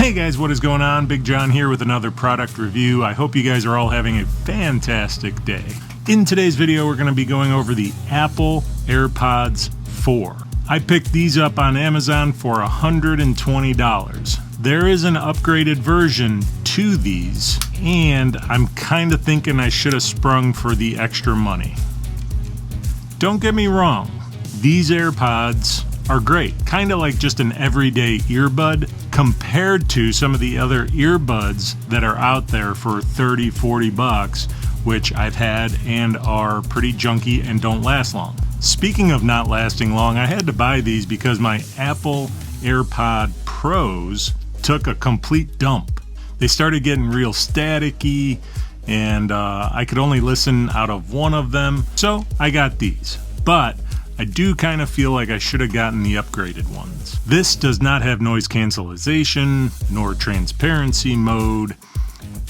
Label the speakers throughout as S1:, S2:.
S1: Hey guys, what is going on? Big John here with another product review. I hope you guys are all having a fantastic day. In today's video, we're going to be going over the Apple AirPods 4. I picked these up on Amazon for $120. There is an upgraded version to these, and I'm kind of thinking I should have sprung for the extra money. Don't get me wrong, these AirPods are great, kind of like just an everyday earbud compared to some of the other earbuds that are out there for 30, 40 bucks, which I've had and are pretty junky and don't last long. Speaking of not lasting long, I had to buy these because my Apple AirPod Pros took a complete dump. They started getting real staticky, and I could only listen out of one of them, so I got these. But I do kind of feel like I should have gotten the upgraded ones. This does not have noise cancellation nor transparency mode.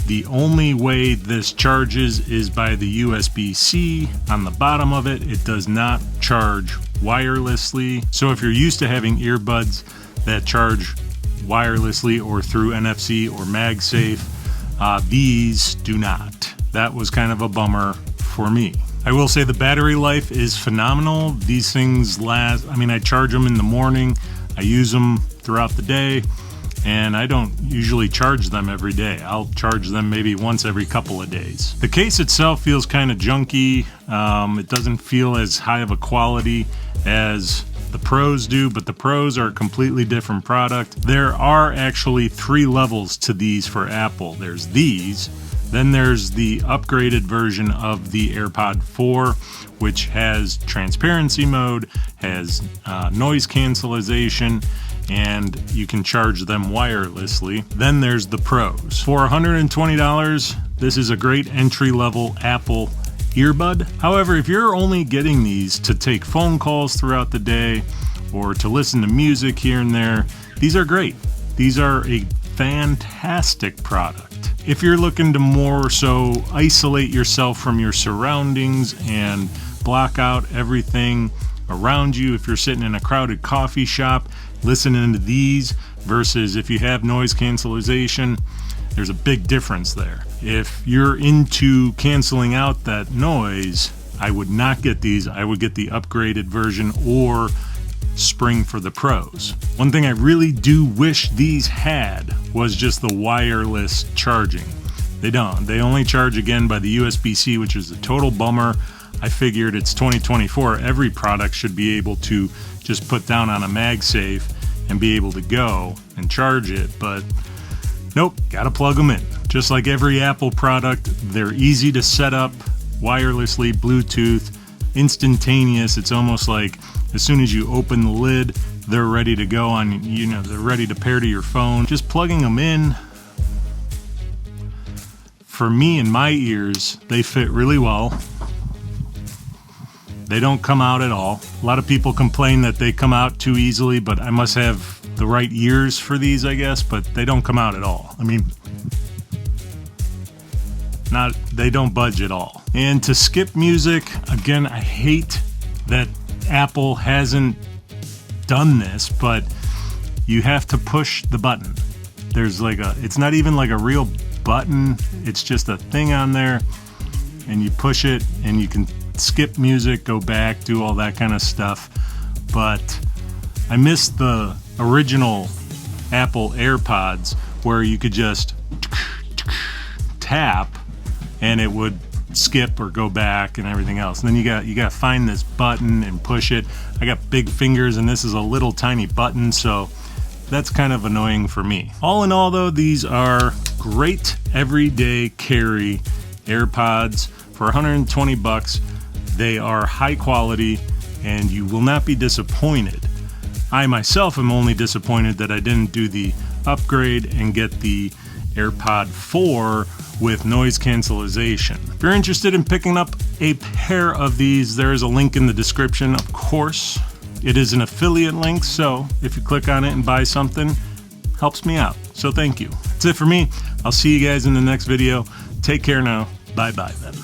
S1: The only way this charges is by the USB-C on the bottom of it. It does not charge wirelessly. So if you're used to having earbuds that charge wirelessly or through NFC or MagSafe, these do not. That was kind of a bummer for me. I will say the battery life is phenomenal. These things last, I charge them in the morning, I use them throughout the day, and I don't usually charge them every day. I'll charge them maybe once every couple of days. The case itself feels kind of junky. It doesn't feel as high of a quality as the Pros do, but the Pros are a completely different product. There are actually 3 levels to these for Apple. There's these, then there's the upgraded version of the AirPod 4, which has transparency mode, has noise cancellation, and you can charge them wirelessly. Then there's the Pros. For $120, this is a great entry-level Apple earbud. However, if you're only getting these to take phone calls throughout the day or to listen to music here and there, these are great. These are a fantastic product. If you're looking to more so isolate yourself from your surroundings and block out everything around you, if you're sitting in a crowded coffee shop listening to these versus if you have noise cancellation, there's a big difference there. If you're into canceling out that noise, I would not get these. I would get the upgraded version or spring for the Pros. One thing I really do wish these had was just the wireless charging. They don't. They only charge again by the USB-C, which is a total bummer. I figured it's 2024. Every product should be able to just put down on a MagSafe and be able to go and charge it, but nope, gotta plug them in. Just like every Apple product, they're easy to set up wirelessly, Bluetooth, instantaneous. It's almost like as soon as you open the lid, they're ready to go on, they're ready to pair to your phone. Just plugging them in, for me and my ears, they fit really well. They don't come out at all. A lot of people complain that they come out too easily, but I must have the right ears for these, I guess, but they don't come out at all. They don't budge at all. And to skip music, again, I hate that Apple hasn't done this, but you have to push the button. There's it's not even like a real button, it's just a thing on there, and you push it and you can skip music, go back, do all that kind of stuff. But I miss the original Apple AirPods where you could just tap and it would skip or go back and everything else. And then you got to find this button and push it. I got big fingers and this is a little tiny button, so that's kind of annoying for me. All in all though, these are great everyday carry AirPods for 120 bucks. They are high quality and you will not be disappointed. I myself am only disappointed that I didn't do the upgrade and get the AirPod 4 with noise cancellation. If you're interested in picking up a pair of these, there is a link in the description, of course. It is an affiliate link, so if you click on it and buy something, helps me out. So thank you. That's it for me. I'll see you guys in the next video. Take care now. Bye-bye then.